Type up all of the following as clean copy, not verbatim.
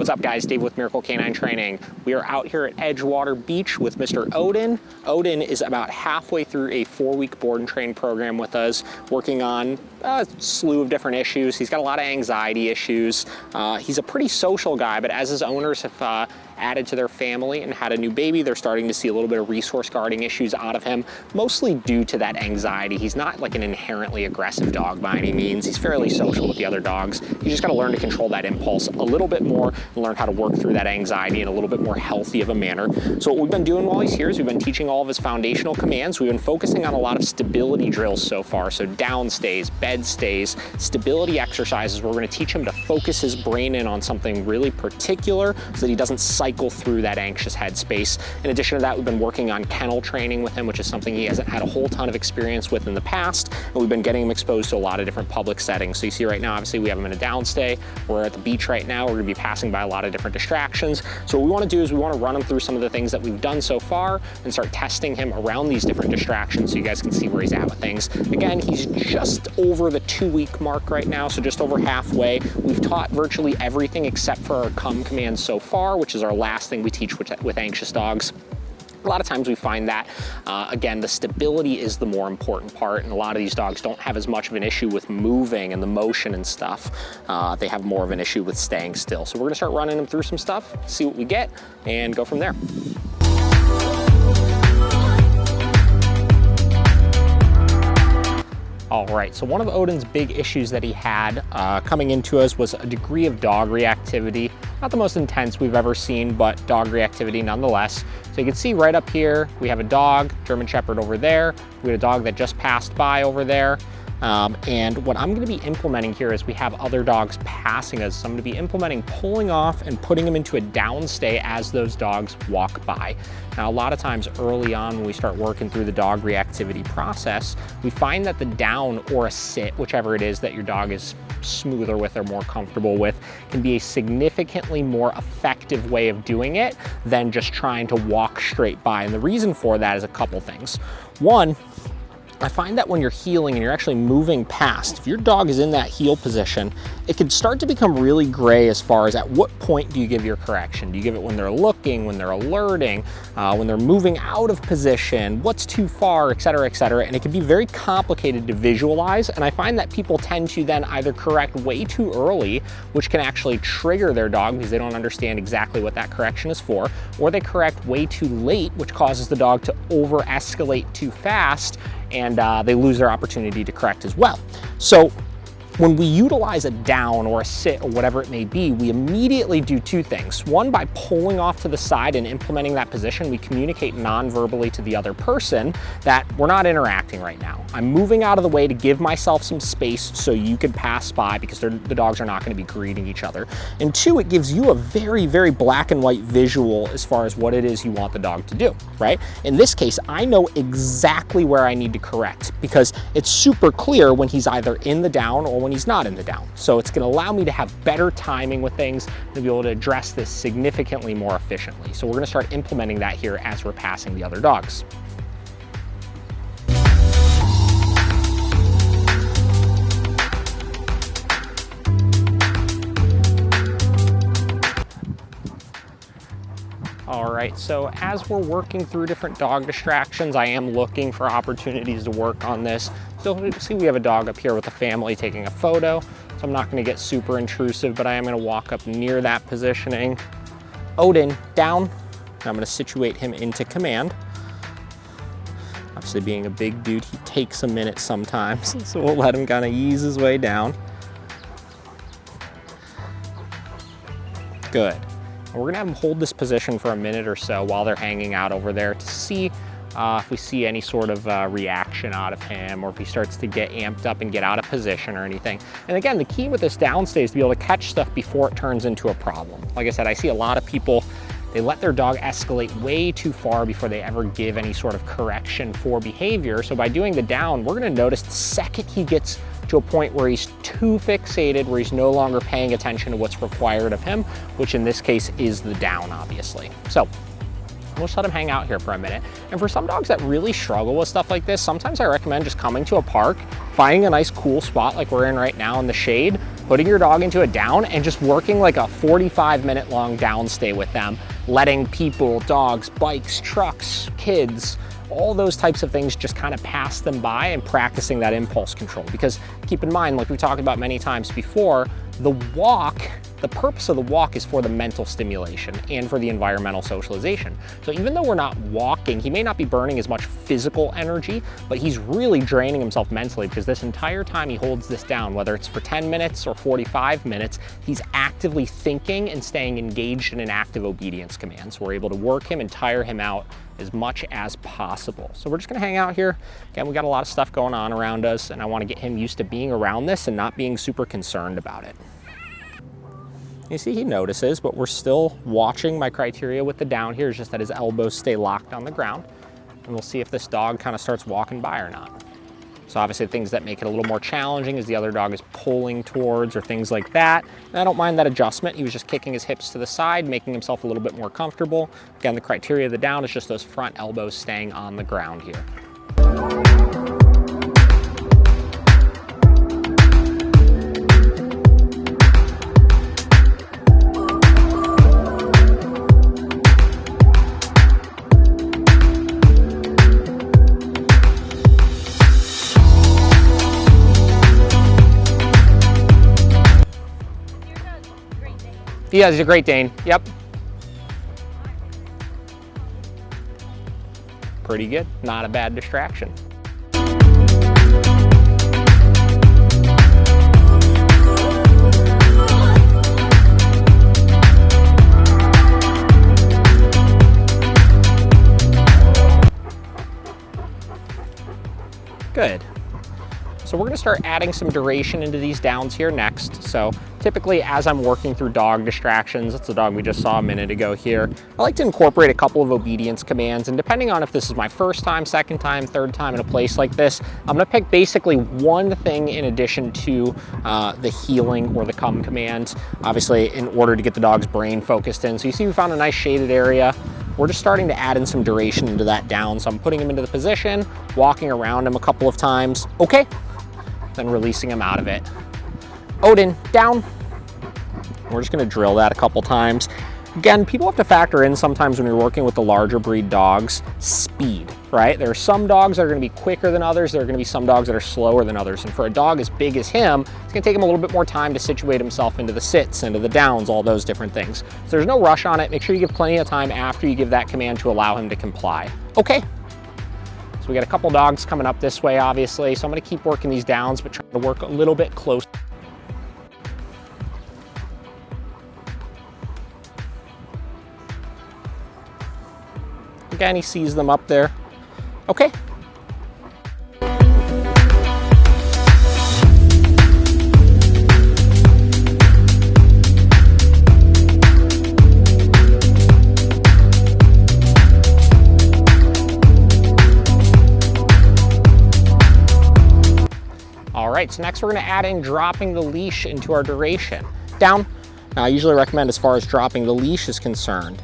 What's up, guys? Dave with Miracle Canine Training. We are out here at Edgewater Beach with Mr. Odin. Odin is about halfway through a 4-week board and train program with us, working on a slew of different issues. He's got a lot of anxiety issues. He's a pretty social guy, but as his owners have added to their family and had a new baby, they're starting to see a little bit of resource guarding issues out of him, mostly due to that anxiety. He's not like an inherently aggressive dog by any means. He's fairly social with the other dogs. You just got to learn to control that impulse a little bit more and learn how to work through that anxiety in a little bit more healthy of a manner. So what we've been doing while he's here is we've been teaching all of his foundational commands. We've been focusing on a lot of stability drills so far. So down stays, bed stays, stability exercises where we're going to teach him to focus his brain in on something really particular so that he doesn't cycle through that anxious headspace. In addition to that, we've been working on kennel training with him, which is something he hasn't had a whole ton of experience with in the past, and we've been getting him exposed to a lot of different public settings. So you see right now, obviously we have him in a downstay. We're at the beach right now. We're going to be passing by a lot of different distractions. So what we want to do is we want to run him through some of the things that we've done so far and start testing him around these different distractions so you guys can see where he's at with things. Again, he's just over the 2-week mark right now, so just over halfway. We've taught virtually everything except for our come commands so far, which is our last thing we teach with anxious dogs. A lot of times we find that, again, the stability is the more important part, and a lot of these dogs don't have as much of an issue with moving and the motion and stuff. They have more of an issue with staying still. So we're gonna start running them through some stuff, see what we get, and go from there. All right, so one of Odin's big issues that he had coming into us was a degree of dog reactivity. Not the most intense we've ever seen, but dog reactivity nonetheless. So you can see right up here, we have a dog, German Shepherd over there. We have a dog that just passed by over there. And what I'm gonna be implementing here is we have other dogs passing us. So I'm gonna be implementing pulling off and putting them into a downstay as those dogs walk by. Now, a lot of times early on when we start working through the dog reactivity process, we find that the down or a sit, whichever it is that your dog is smoother with or more comfortable with, can be a significantly more effective way of doing it than just trying to walk straight by. And the reason for that is a couple things. One, I find that when you're heeling and you're actually moving past, if your dog is in that heel position, it can start to become really gray as far as at what point do you give your correction? Do you give it when they're looking, when they're alerting, when they're moving out of position, what's too far, et cetera, and it can be very complicated to visualize. And I find that people tend to then either correct way too early, which can actually trigger their dog because they don't understand exactly what that correction is for, or they correct way too late, which causes the dog to over-escalate too fast, and they lose their opportunity to correct as well. So when we utilize a down or a sit or whatever it may be, we immediately do two things. One, by pulling off to the side and implementing that position, we communicate non-verbally to the other person that we're not interacting right now. I'm moving out of the way to give myself some space so you can pass by because the dogs are not going to be greeting each other. And two, it gives you a very, very black and white visual as far as what it is you want the dog to do, right? In this case, I know exactly where I need to correct because it's super clear when he's either in the down or when he's not in the down. So it's gonna allow me to have better timing with things and be able to address this significantly more efficiently. So we're gonna start implementing that here as we're passing the other dogs. All right, so as we're working through different dog distractions, I am looking for opportunities to work on this. So see, we have a dog up here with a family taking a photo. So I'm not gonna get super intrusive, but I am gonna walk up near that positioning. Odin, down. I'm gonna situate him into command. Obviously being a big dude, he takes a minute sometimes. So we'll let him kind of ease his way down. Good. We're gonna have them hold this position for a minute or so while they're hanging out over there to see if we see any sort of reaction out of him or if he starts to get amped up and get out of position or anything. And again, the key with this downstay is to be able to catch stuff before it turns into a problem. Like I said, I see a lot of people, they let their dog escalate way too far before they ever give any sort of correction for behavior. So by doing the down, we're gonna notice the second he gets to a point where he's too fixated, where he's no longer paying attention to what's required of him, which in this case is the down, obviously. So we'll just let him hang out here for a minute. And for some dogs that really struggle with stuff like this, sometimes I recommend just coming to a park, finding a nice cool spot like we're in right now in the shade, putting your dog into a down and just working like a 45-minute long down stay with them, letting people, dogs, bikes, trucks, kids, all those types of things just kind of pass them by, and practicing that impulse control. Because keep in mind, like we talked about many times before, the purpose of the walk is for the mental stimulation and for the environmental socialization. So even though we're not walking, he may not be burning as much physical energy, but he's really draining himself mentally, because this entire time he holds this down, whether it's for 10 minutes or 45 minutes, he's actively thinking and staying engaged in an active obedience command. So we're able to work him and tire him out as much as possible. So we're just gonna hang out here. Again, we got a lot of stuff going on around us, and I wanna get him used to being around this and not being super concerned about it. You see he notices, but we're still watching. My criteria with the down here is just that his elbows stay locked on the ground, and we'll see if this dog kind of starts walking by or not. So obviously things that make it a little more challenging is the other dog is pulling towards or things like that. And I don't mind that adjustment. He was just kicking his hips to the side, making himself a little bit more comfortable. Again, the criteria of the down is just those front elbows staying on the ground here. Yeah, he's a Great Dane. Yep. Pretty good. Not a bad distraction. Good. So we're gonna start adding some duration into these downs here next. So typically as I'm working through dog distractions, that's the dog we just saw a minute ago here, I like to incorporate a couple of obedience commands, and depending on if this is my first time, second time, third time in a place like this, I'm gonna pick basically one thing in addition to the healing or the come command, obviously in order to get the dog's brain focused in. So you see we found a nice shaded area. We're just starting to add in some duration into that down. So I'm putting him into the position, walking around him a couple of times. Okay. Then releasing him out of it. Odin, down. We're just gonna drill that a couple times. Again, people have to factor in sometimes when you're working with the larger breed dogs, speed, right? There are some dogs that are gonna be quicker than others. There are gonna be some dogs that are slower than others. And for a dog as big as him, it's gonna take him a little bit more time to situate himself into the sits, into the downs, all those different things. So there's no rush on it. Make sure you give plenty of time after you give that command to allow him to comply. Okay. So we got a couple dogs coming up this way, obviously. So I'm gonna keep working these downs, but trying to work a little bit close. Again, he sees them up there. Okay. All right, so next we're gonna add in dropping the leash into our duration. Down. Now I usually recommend as far as dropping the leash is concerned,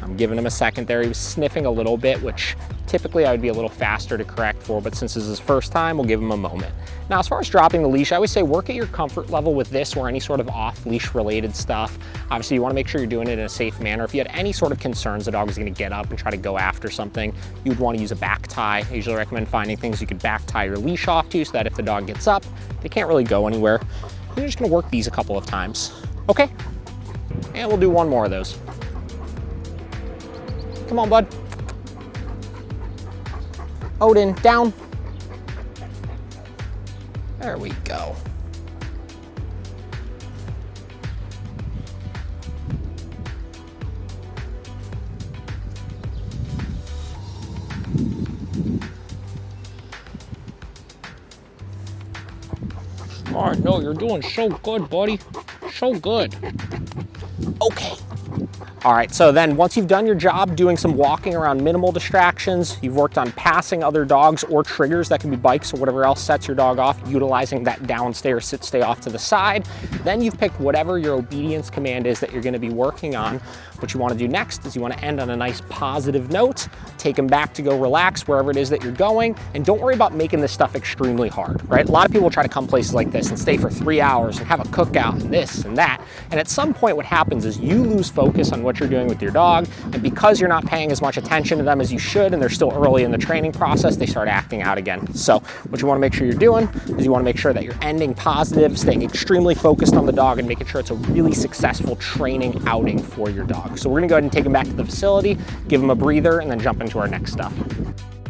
I'm giving him a second there. He was sniffing a little bit, which typically I would be a little faster to correct for, but since this is his first time, we'll give him a moment. Now, as far as dropping the leash, I always say work at your comfort level with this or any sort of off-leash related stuff. Obviously, you wanna make sure you're doing it in a safe manner. If you had any sort of concerns the dog is gonna get up and try to go after something, you would wanna use a back tie. I usually recommend finding things you could back tie your leash off to so that if the dog gets up, they can't really go anywhere. You're just gonna work these a couple of times. Okay, and we'll do one more of those. Come on, bud. Odin, down. There we go. All right, no, you're doing so good, buddy. so good. Okay. All right, so then once you've done your job doing some walking around minimal distractions, you've worked on passing other dogs or triggers, that can be bikes or whatever else sets your dog off, utilizing that downstairs sit stay off to the side, then you've picked whatever your obedience command is that you're gonna be working on. What you wanna do next is you wanna end on a nice positive note, take him back to go relax wherever it is that you're going, and don't worry about making this stuff extremely hard, right? A lot of people try to come places like this and stay for 3 hours and have a cookout and this and that, and at some point what happens is you lose focus on what you're doing with your dog, and because you're not paying as much attention to them as you should and they're still early in the training process, they start acting out again. So what you want to make sure you're doing is you want to make sure that you're ending positive, staying extremely focused on the dog, and making sure it's a really successful training outing for your dog. So we're going to go ahead and take him back to the facility, give him a breather, and then jump into our next stuff.